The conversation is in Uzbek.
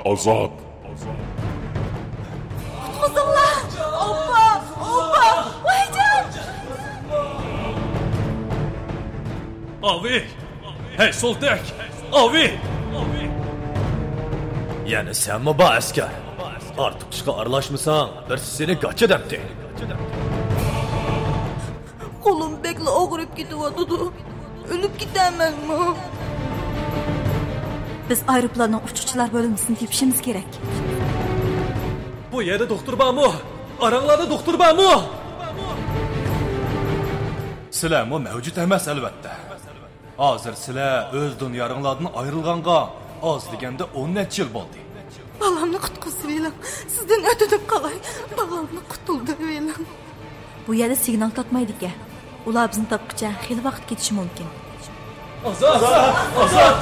Azat. Qutquzinglar! Oppa! Oppa! Voyjon! Avi! Hey Soltek! Avi! Yani sen mi bu asker? Artık çıka arlaşmasan bir seni kaç edemdi. Qo'lim bekla og'rib ketyapti. O'lib ketamanmi? Biz aeroplanning uçuşçular bölümünü tepişimiz gerek. Bu yerde doktor var mı? Aranglarda doktor var mı? Sizlar mu mavjud emas albatta. Hozir sizlar o'z dunyoringlardan ayrilganga oz deganda 10 necha yil bo'ldi. Balamni qutqizib sizdan o'tib qolay. Balamni qutuldirib. Bu yerda signal topmaydi ekan. Ular bizni topguncha xeyli vaqt ketishi mumkin. Azat! Azat!